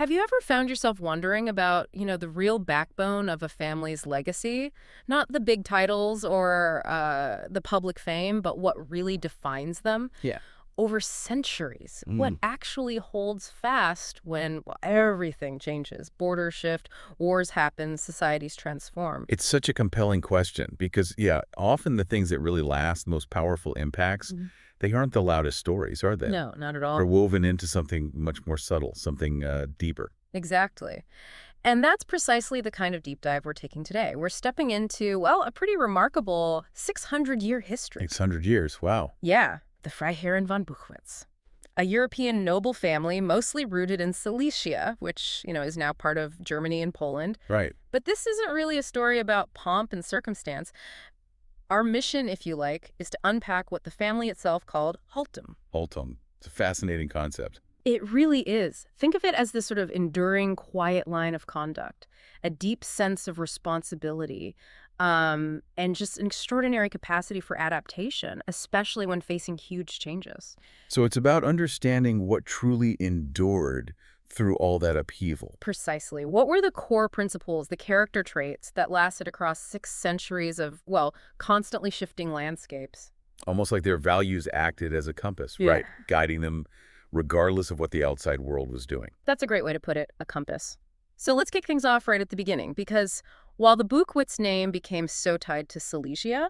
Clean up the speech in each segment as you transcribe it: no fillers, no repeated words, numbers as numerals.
Have you ever found yourself wondering about, the real backbone of a family's legacy? Not the big titles or the public fame, but what really defines them? Yeah. Over centuries, what Mm. actually holds fast when everything changes? Borders shift, wars happen, societies transform. It's such a compelling question because, yeah, often the things that really last, the most powerful impacts, Mhm. they aren't the loudest stories, are they? No, not at They're all. woven into something much more subtle, something deeper. Exactly. And that's precisely the kind of deep dive we're taking today. We're stepping into, a pretty remarkable 600-year history. 600 years, wow. Yeah, the Freiherren von Buchwitz, a European noble family mostly rooted in Silesia, which, is now part of Germany and Poland. Right. But this isn't really a story about pomp and circumstance. Our mission, if you like, is to unpack what the family itself called Haltung. Haltung. It's a fascinating concept. It really is. Think of it as this sort of enduring, quiet line of conduct, a deep sense of responsibility, and just an extraordinary capacity for adaptation, especially when facing huge changes. So it's about understanding what truly endured through all that upheaval. Precisely. What were the core principles, the character traits that lasted across 6 centuries of, constantly shifting landscapes? Almost like their values acted as a compass, Yeah. right? Guiding them regardless of what the outside world was doing. That's a great way to put it, a compass. So let's kick things off right at the beginning, because while the Buchwitz name became so tied to Silesia,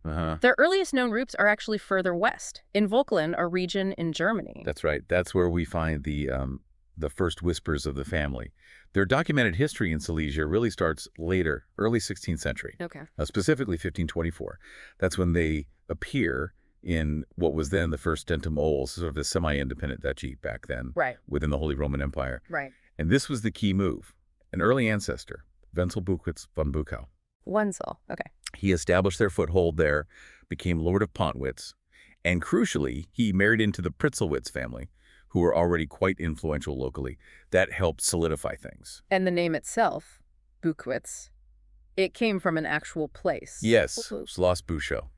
Uh-huh. their earliest known roots are actually further west, in Vogtland, a region in Germany. That's right. That's where we find the first whispers of the family. Their documented history in Silesia really starts later, early 16th century, Okay. specifically 1524. That's when they appear in what was then the first Stentum Ols, sort of a semi-independent duchy back then Right, within the Holy Roman Empire. right. And this was the key move. An early ancestor, Wenzel Buchwitz von Buchau. Wenzel. Okay. He established their foothold there, became Lord of Pontwitz, and crucially, he married into the Pritzelwitz family, who were already quite influential locally. That helped solidify things. And the name itself, Buchwitz, it came from an actual place. Yes, Schloss Buchow,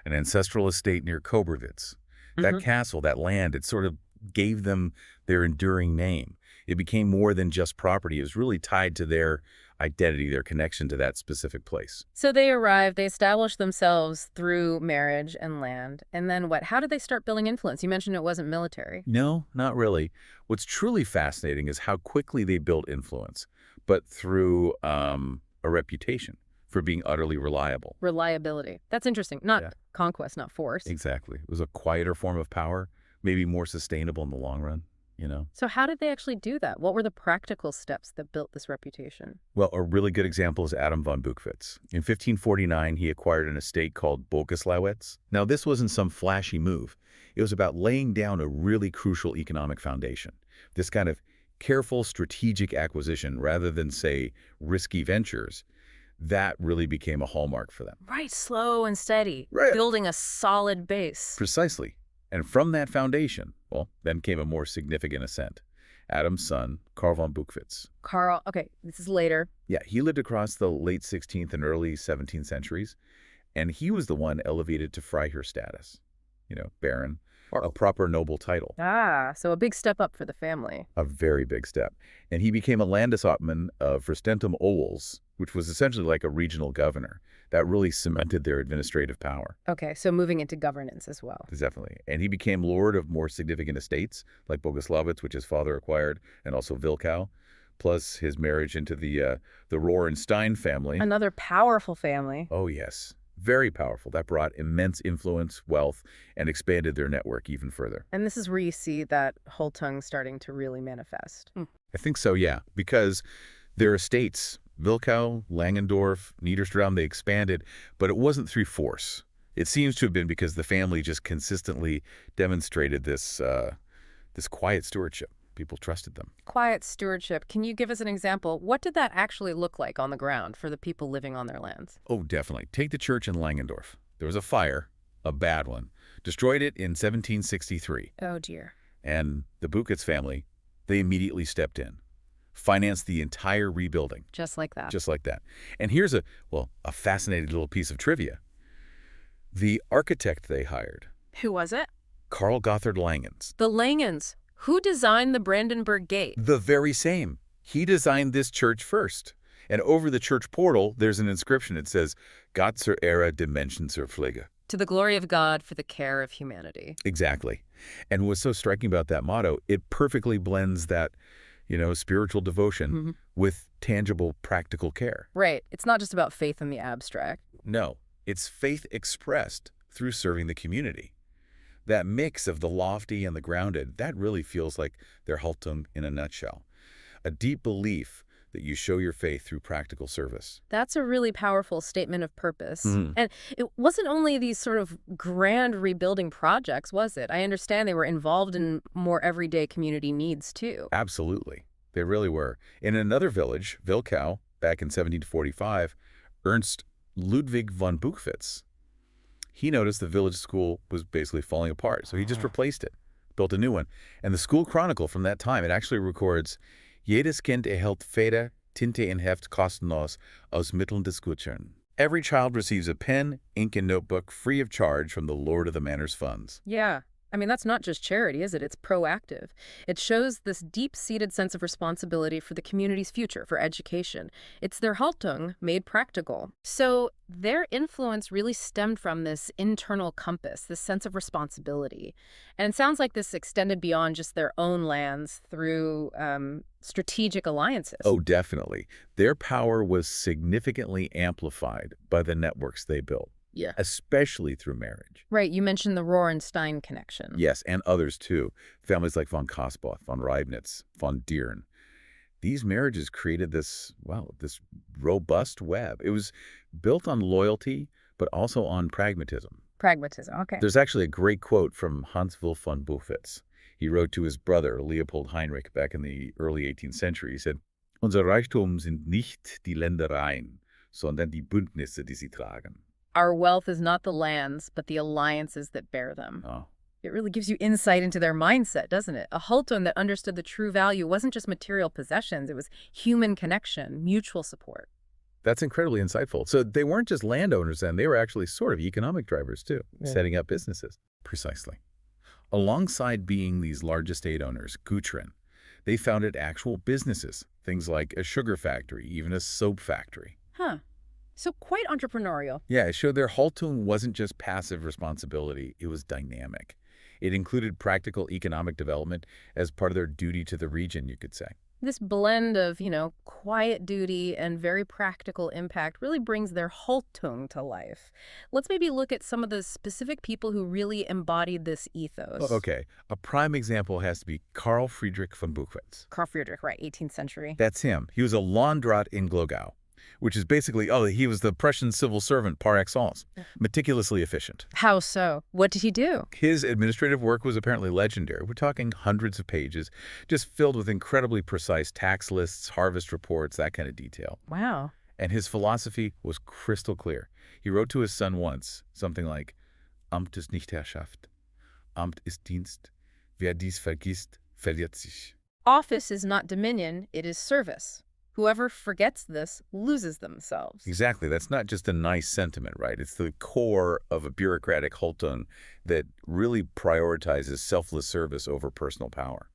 an ancestral estate near Koberwitz. That Mhm. castle, that land, it sort of gave them their enduring name. It became more than just property. It was really tied to their identity, their connection to that specific place. So they arrived, they established themselves through marriage and land. And then what? How did they start building influence? You mentioned it wasn't military. No, not really. What's truly fascinating is how quickly they built influence, but through a reputation for being utterly reliable. Reliability. That's interesting. Not Yeah. conquest, not force. Exactly. It was a quieter form of power, maybe more sustainable in the long run, you know? So how did they actually do that? What were the practical steps that built this reputation? Well, a really good example is Adam von Buchwitz. In 1549, he acquired an estate called Bogislawitz. Now, this wasn't some flashy move. It was about laying down a really crucial economic foundation. This kind of careful, strategic acquisition rather than, say, risky ventures. That really became a hallmark for them. Right, slow and steady. Right. Building a solid base. Precisely. And from that foundation, well, then came a more significant ascent. Adam's son, Carl von Buchwitz. Carl, okay, this is later. Yeah, he lived across the late 16th and early 17th centuries, and he was the one elevated to Freiherr status. Baron, a proper noble title. Ah, so a big step up for the family. A very big step. And he became a Landeshauptmann of Stentum Ols, which was essentially like a regional governor. That really cemented their administrative power. Okay, so moving into governance as well. Definitely. And he became lord of more significant estates, like Bogislawitz, which his father acquired, and also Wilkow, plus his marriage into the Rohrenstein family. Another powerful family. Oh, yes. Very powerful. That brought immense influence, wealth, and expanded their network even further. And this is where you see that Haltung starting to really manifest. I think so, yeah, because their estates, Wilkow, Langendorf, Niederstraum, they expanded, but it wasn't through force. It seems to have been because the family just consistently demonstrated this quiet stewardship. People trusted them. Quiet stewardship. Can you give us an example? What did that actually look like on the ground for the people living on their lands? Oh, definitely. Take the church in Langendorf. There was a fire, a bad one. Destroyed it in 1763. Oh, dear. And the Buchwitz family, they immediately stepped in, financed the entire rebuilding. Just like that. Just like that. And here's a fascinating little piece of trivia. The architect they hired, Who was it? Carl Gotthard Langens. The Langens. Who designed the Brandenburg Gate? The very same. He designed this church first. And over the church portal, there's an inscription. It says, Gott zur Ehre der Menschen zur Pflege. To the glory of God for the care of humanity. Exactly. And what's so striking about that motto, it perfectly blends that, spiritual devotion with tangible, practical care. Right. It's not just about faith in the abstract. No, it's faith expressed through serving the community. That mix of the lofty and the grounded, that really feels like their Haltung in a nutshell. A deep belief that you show your faith through practical service. That's a really powerful statement of purpose. And it wasn't only these sort of grand rebuilding projects, was it? I understand they were involved in more everyday community needs, too. Absolutely. They really were. In another village, Wilkau, back in 1745, Ernst Ludwig von Buchwitz, he noticed the village school was basically falling apart, so he just replaced it, built a new one. And the school chronicle from that time, it actually records, Jedes Kind erhält Feder, Tinte und Heft kostenlos aus Mitteln des Gutschein. Every child receives a pen, ink, and notebook free of charge from the Lord of the Manor's funds. Yeah. I mean, that's not just charity, is it? It's proactive. It shows this deep-seated sense of responsibility for the community's future, for education. It's their Haltung made practical. So their influence really stemmed from this internal compass, this sense of responsibility. And it sounds like this extended beyond just their own lands through strategic alliances. Oh, definitely. Their power was significantly amplified by the networks they built. Yeah. Especially through marriage. Right. You mentioned the Rohr-Stein connection. Yes, and others too. Families like von Kosboth, von Reibnitz, von Dieren. These marriages created this robust web. It was built on loyalty, but also on pragmatism. Pragmatism, okay. There's actually a great quote from Hans von Buchwitz. He wrote to his brother, Leopold Heinrich, back in the early 18th century. He said, Unser Reichtum sind nicht die Ländereien, sondern die Bündnisse, die sie tragen. Our wealth is not the lands, but the alliances that bear them. Oh. It really gives you insight into their mindset, doesn't it? A Haltung that understood the true value wasn't just material possessions, it was human connection, mutual support. That's incredibly insightful. So they weren't just landowners then, they were actually sort of economic drivers too, setting up businesses. Precisely. Alongside being these large estate owners, Gutschein, they founded actual businesses, things like a sugar factory, even a soap factory. Huh. So quite entrepreneurial. Yeah, it showed their Haltung wasn't just passive responsibility, it was dynamic. It included practical economic development as part of their duty to the region, you could say. This blend of, quiet duty and very practical impact really brings their Haltung to life. Let's maybe look at some of the specific people who really embodied this ethos. Okay, a prime example has to be Carl Friedrich von Buchwitz. Carl Friedrich, right, 18th century. That's him. He was a Landrat in Glogau, which is basically, he was the Prussian civil servant par excellence, meticulously efficient. How so? What did he do? His administrative work was apparently legendary. We're talking hundreds of pages, just filled with incredibly precise tax lists, harvest reports, that kind of detail. Wow. And his philosophy was crystal clear. He wrote to his son once, something like, Amt ist nicht Herrschaft. Amt ist Dienst. Wer dies vergisst, verliert sich. Office is not dominion, it is service. Whoever forgets this loses themselves. Exactly. That's not just a nice sentiment, right? It's the core of a bureaucratic Haltung that really prioritizes selfless service over personal power.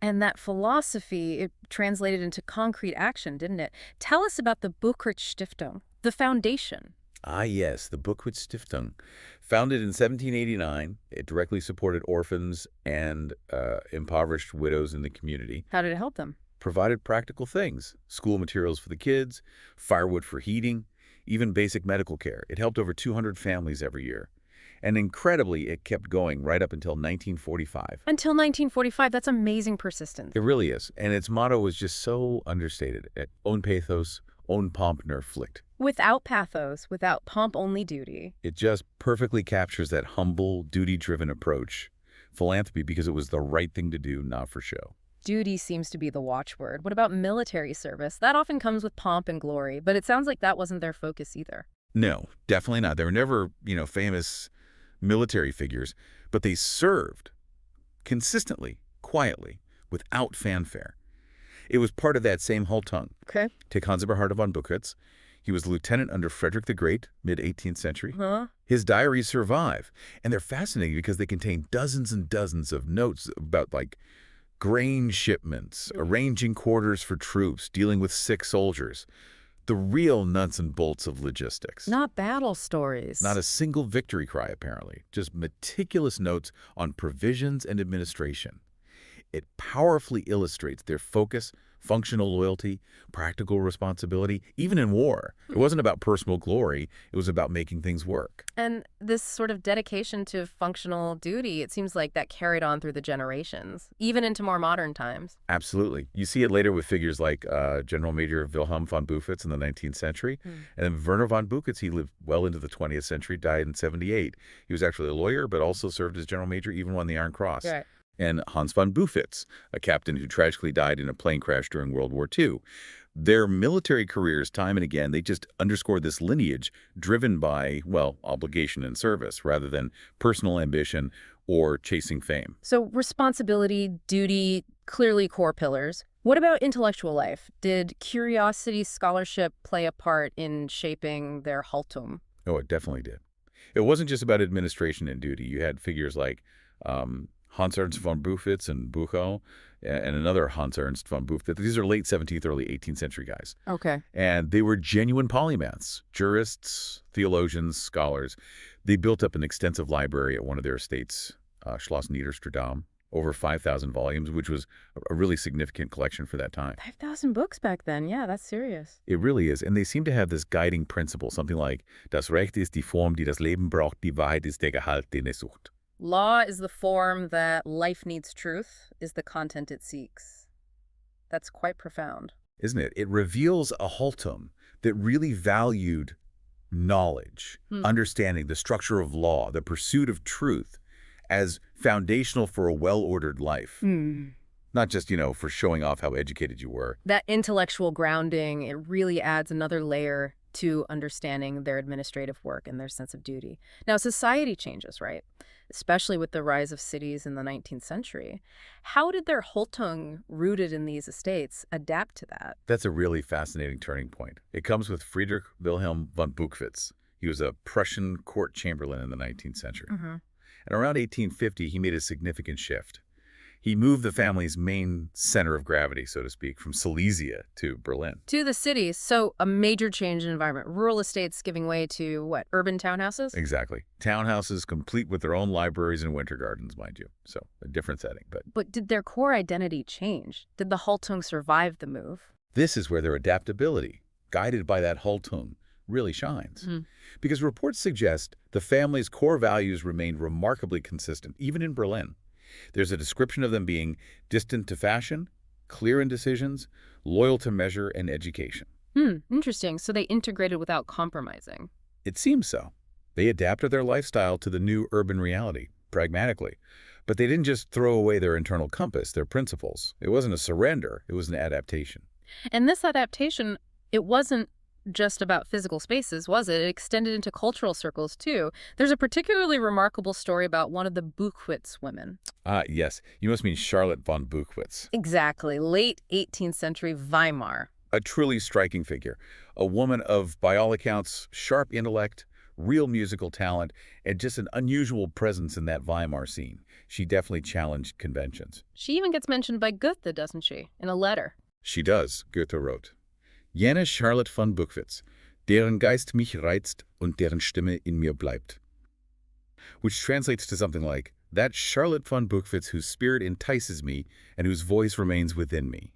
And that philosophy, it translated into concrete action, didn't it? Tell us about the Buchwitz Stiftung, the foundation. Ah, yes, the Buchwitz Stiftung. Founded in 1789, it directly supported orphans and impoverished widows in the community. How did it help them? Provided practical things, school materials for the kids, firewood for heating, even basic medical care. It helped over 200 families every year. And incredibly, it kept going right up until 1945. Until 1945, that's amazing persistence. It really is. And its motto was just so understated. Ohne Pathos, ohne Pomp nur Pflicht. Without pathos, without pomp-only duty. It just perfectly captures that humble, duty-driven approach. Philanthropy because it was the right thing to do, not for show. Duty seems to be the watchword. What about military service? That often comes with pomp and glory, but it sounds like that wasn't their focus either. No, definitely not. They were never, famous military figures, but they served consistently, quietly, without fanfare. It was part of that same Haltung. Okay. Take Hans Ernst von Buchwitz. He was lieutenant under Frederick the Great, mid-18th century. Huh? His diaries survive, and they're fascinating because they contain dozens and dozens of notes about, Grain shipments, arranging quarters for troops, dealing with sick soldiers. The real nuts and bolts of logistics. Not battle stories. Not a single victory cry, apparently. Just meticulous notes on provisions and administration. It powerfully illustrates their focus, functional loyalty, practical responsibility, even in war. It wasn't about personal glory. It was about making things work. And this sort of dedication to functional duty, it seems like that carried on through the generations, even into more modern times. Absolutely. You see it later with figures like General Major Wilhelm von Buchwitz in the 19th century. And then Werner von Buchwitz, he lived well into the 20th century, died in 78. He was actually a lawyer, but also served as General Major, even won the Iron Cross. Right. And Hans von Buchwitz, a captain who tragically died in a plane crash during World War II. Their military careers, time and again, they just underscore this lineage driven by, well, obligation and service rather than personal ambition or chasing fame. So responsibility, duty, clearly core pillars. What about intellectual life? Did curiosity, scholarship play a part in shaping their Haltung? Oh, it definitely did. It wasn't just about administration and duty. You had figures like Hans Ernst von Buchwitz and Buchau, and another Hans Ernst von Buchwitz. These are late 17th, early 18th century guys. Okay. And they were genuine polymaths, jurists, theologians, scholars. They built up an extensive library at one of their estates, Schloss Niederstradam, over 5,000 volumes, which was a really significant collection for that time. 5,000 books back then. Yeah, that's serious. It really is. And they seem to have this guiding principle, something like, Das Recht ist die Form, die das Leben braucht, die Wahrheit ist der Gehalt, den es sucht. Law is the form that life needs, truth is the content it seeks. That's quite profound. Isn't it? It reveals a Haltung that really valued knowledge, understanding the structure of law, the pursuit of truth as foundational for a well-ordered life. Not just, for showing off how educated you were. That intellectual grounding, it really adds another layer to understanding their administrative work and their sense of duty. Now, society changes, right? Especially with the rise of cities in the 19th century. How did their Haltung, rooted in these estates, adapt to that? That's a really fascinating turning point. It comes with Friedrich Wilhelm von Buchwitz. He was a Prussian court chamberlain in the 19th century. And around 1850, he made a significant shift. He moved the family's main center of gravity, so to speak, from Silesia to Berlin. To the cities, so a major change in environment. Rural estates giving way to, what, urban townhouses? Exactly. Townhouses complete with their own libraries and winter gardens, mind you. So a different setting. But did their core identity change? Did the Haltung survive the move? This is where their adaptability, guided by that Haltung, really shines. Because reports suggest the family's core values remained remarkably consistent, even in Berlin. There's a description of them being distant to fashion, clear in decisions, loyal to measure and education. Interesting. So they integrated without compromising. It seems so. They adapted their lifestyle to the new urban reality, pragmatically. But they didn't just throw away their internal compass, their principles. It wasn't a surrender. It was an adaptation. And this adaptation, it wasn't just about physical spaces, was it? It extended into cultural circles, too. There's a particularly remarkable story about one of the Buchwitz women. Yes. You must mean Charlotte von Buchwitz. Exactly. Late 18th century Weimar. A truly striking figure. A woman of, by all accounts, sharp intellect, real musical talent, and just an unusual presence in that Weimar scene. She definitely challenged conventions. She even gets mentioned by Goethe, doesn't she, in a letter? She does, Goethe wrote. Jene Charlotte von Buchwitz, deren Geist mich reizt und deren Stimme in mir bleibt. Which translates to something like, that Charlotte von Buchwitz whose spirit entices me and whose voice remains within me.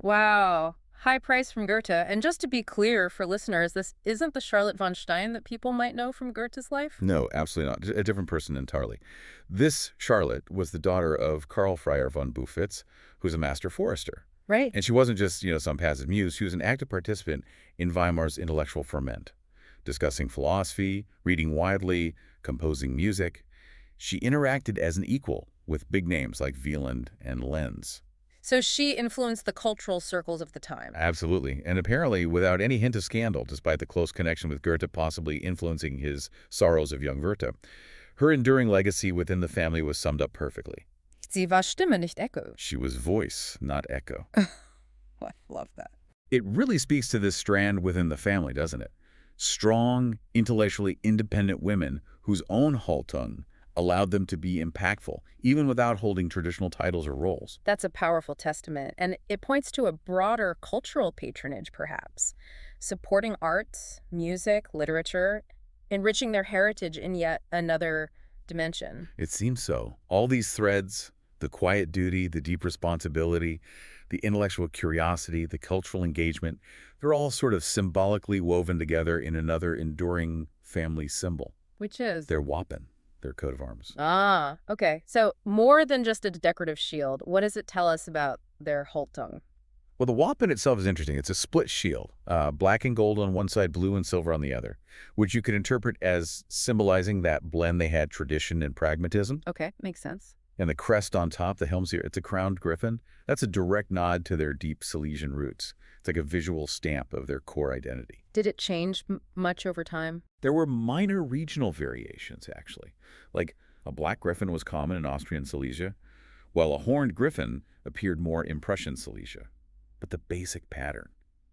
Wow. High praise from Goethe. And just to be clear for listeners, this isn't the Charlotte von Stein that people might know from Goethe's life? No, absolutely not. A different person entirely. This Charlotte was the daughter of Carl Friedrich von Buchwitz, who's a master forester. Right. And she wasn't just, some passive muse. She was an active participant in Weimar's intellectual ferment, discussing philosophy, reading widely, composing music. She interacted as an equal with big names like Wieland and Lenz. So she influenced the cultural circles of the time. Absolutely. And apparently without any hint of scandal, despite the close connection with Goethe possibly influencing his Sorrows of Young Werther. Her enduring legacy within the family was summed up perfectly. Sie war Stimme, nicht Echo. She was voice, not echo. I love that. It really speaks to this strand within the family, doesn't it? Strong, intellectually independent women whose own Haltung, allowed them to be impactful, even without holding traditional titles or roles. That's a powerful testament, and it points to a broader cultural patronage, perhaps, supporting arts, music, literature, enriching their heritage in yet another dimension. It seems so. All these threads, the quiet duty, the deep responsibility, the intellectual curiosity, the cultural engagement, they're all sort of symbolically woven together in another enduring family symbol. Which is? Their Wappen, their coat of arms. Ah, okay. So more than just a decorative shield, what does it tell us about their Haltung? Well, the Wappen itself is interesting. It's a split shield, black and gold on one side, blue and silver on the other, which you could interpret as symbolizing that blend they had tradition and pragmatism. Okay, makes sense. And the crest on top, the helm's here, it's a crowned griffin. That's a direct nod to their deep Silesian roots. It's like a visual stamp of their core identity. Did it change much over time? There were minor regional variations, actually. Like a black griffin was common in Austrian Silesia, while a horned griffin appeared more in Prussian Silesia. But the basic pattern,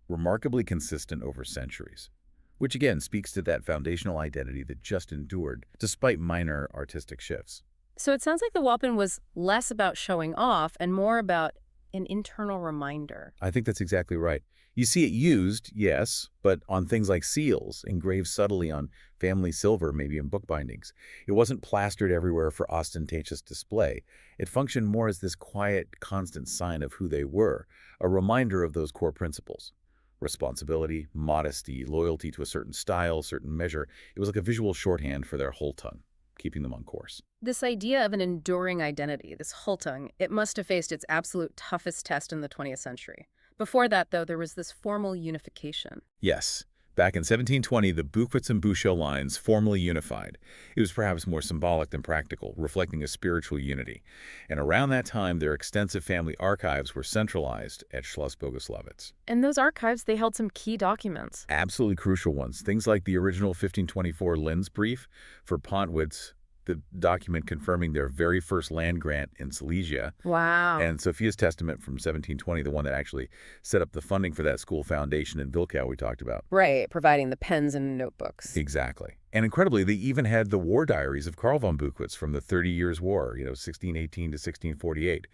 remarkably consistent over centuries, which again speaks to that foundational identity that just endured despite minor artistic shifts. So it sounds like the Wappen was less about showing off and more about an internal reminder. I think that's exactly right. You see it used, yes, but on things like seals, engraved subtly on family silver, maybe in bookbindings. It wasn't plastered everywhere for ostentatious display. It functioned more as this quiet, constant sign of who they were, a reminder of those core principles. Responsibility, modesty, loyalty to a certain style, certain measure. It was like a visual shorthand for their Haltung, keeping them on course. This idea of an enduring identity, this Haltung, it must have faced its absolute toughest test in the 20th century. Before that, though, there was this formal unification. Yes. Back in 1720, the Buchwitz and Buchau lines formally unified. It was perhaps more symbolic than practical, reflecting a spiritual unity. And around that time, their extensive family archives were centralized at Schloss Boguslavitz. And those archives, they held some key documents. Absolutely crucial ones. Things like the original 1524 Linz brief for Pontwitz, the document confirming their very first land grant in Silesia. Wow. And Sophia's Testament from 1720, the one that actually set up the funding for that school foundation in Wilkow we talked about. Right, providing the pens and notebooks. Exactly. And incredibly, they even had the war diaries of Carl von Buchwitz from the 30 Years' War, 1618 to 1648.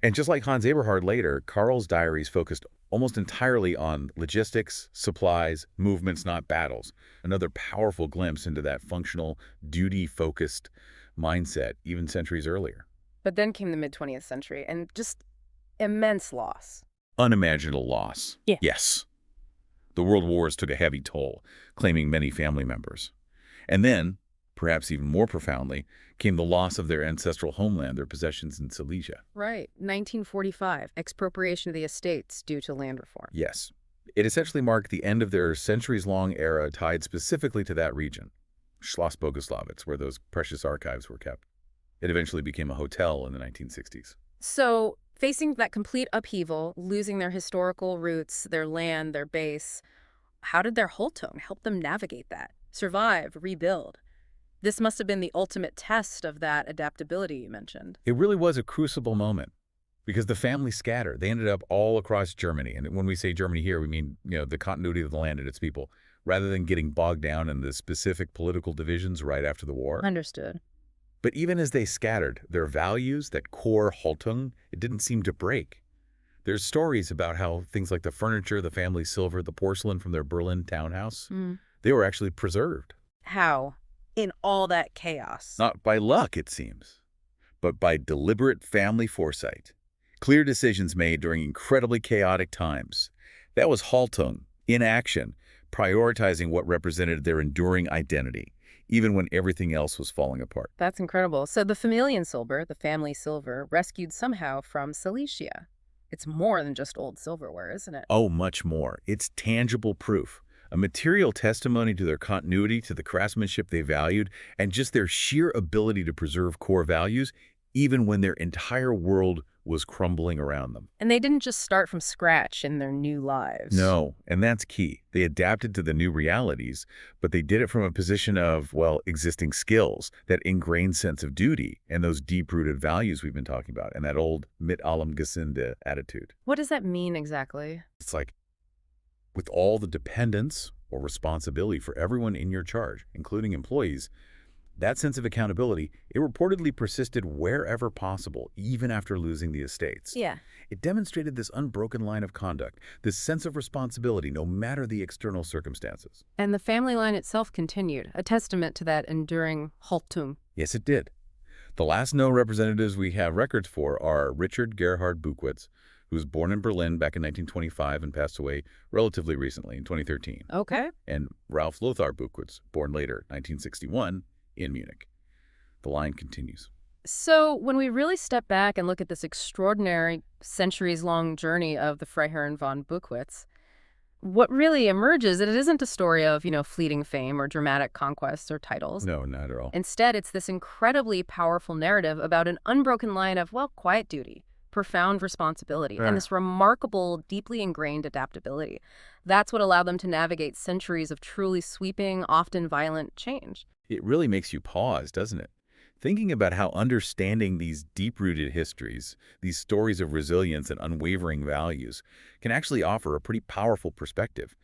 And just like Hans Eberhard later, Carl's diaries focused almost entirely on logistics, supplies, movements, not battles. Another powerful glimpse into that functional, duty-focused mindset even centuries earlier. But then came the mid-20th century and just immense loss. Unimaginable loss. Yeah. Yes. The world wars took a heavy toll, claiming many family members. And then, perhaps even more profoundly, came the loss of their ancestral homeland, their possessions in Silesia. Right. 1945, expropriation of the estates due to land reform. Yes. It essentially marked the end of their centuries-long era tied specifically to that region, Schloss Boguslavitz, where those precious archives were kept. It eventually became a hotel in the 1960s. So, facing that complete upheaval, losing their historical roots, their land, their base, how did their Haltung help them navigate that, survive, rebuild? This must have been the ultimate test of that adaptability you mentioned. It really was a crucible moment because the family scattered. They ended up all across Germany. And when we say Germany here, we mean, the continuity of the land and its people, rather than getting bogged down in the specific political divisions right after the war. Understood. But even as they scattered, their values, that core Haltung, it didn't seem to break. There's stories about how things like the furniture, the family silver, the porcelain from their Berlin townhouse, they were actually preserved. How? In all that chaos. Not by luck, it seems, but by deliberate family foresight. Clear decisions made during incredibly chaotic times. That was Haltung, in action, prioritizing what represented their enduring identity, even when everything else was falling apart. That's incredible. So the Familiensilber, the family silver, rescued somehow from Silesia. It's more than just old silverware, isn't it? Oh, much more. It's tangible proof. A material testimony to their continuity, to the craftsmanship they valued, and just their sheer ability to preserve core values, even when their entire world was crumbling around them. And they didn't just start from scratch in their new lives. No, and that's key. They adapted to the new realities, but they did it from a position of, existing skills, that ingrained sense of duty, and those deep-rooted values we've been talking about, and that old mit allem Gesinde attitude. What does that mean exactly? It's like, with all the dependence or responsibility for everyone in your charge, including employees, That sense of accountability, it reportedly persisted wherever possible, even after losing the estates. Yeah. It demonstrated this unbroken line of conduct, this sense of responsibility, no matter the external circumstances. And the family line itself continued, a testament to that enduring Haltung. Yes, it did. The last known representatives we have records for are Richard Gerhard Buchwitz, who was born in Berlin back in 1925 and passed away relatively recently in 2013, Okay. and Ralph Lothar Buchwitz, born later, 1961, in Munich. The line continues. So when we really step back and look at this extraordinary centuries-long journey of the Freiherren von Buchwitz, what really emerges is it isn't a story of, fleeting fame or dramatic conquests or titles. No, not at all. Instead, it's this incredibly powerful narrative about an unbroken line of, quiet duty, profound responsibility, and this remarkable, deeply ingrained adaptability. That's what allowed them to navigate centuries of truly sweeping, often violent change. It really makes you pause, doesn't it? Thinking about how understanding these deep-rooted histories, these stories of resilience and unwavering values, can actually offer a pretty powerful perspective.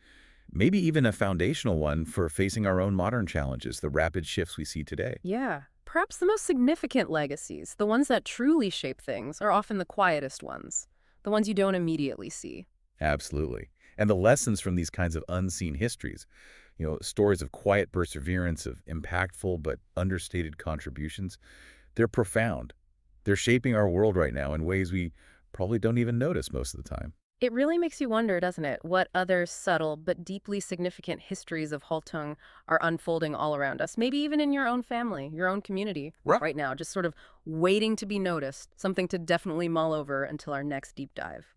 Maybe even a foundational one for facing our own modern challenges, the rapid shifts we see today. Yeah. Perhaps the most significant legacies, the ones that truly shape things, are often the quietest ones, the ones you don't immediately see. Absolutely. And the lessons from these kinds of unseen histories, stories of quiet perseverance, of impactful but understated contributions, they're profound. They're shaping our world right now in ways we probably don't even notice most of the time. It really makes you wonder, doesn't it, what other subtle but deeply significant histories of Haltung are unfolding all around us, maybe even in your own family, your own community right now, just sort of waiting to be noticed, something to definitely mull over until our next deep dive.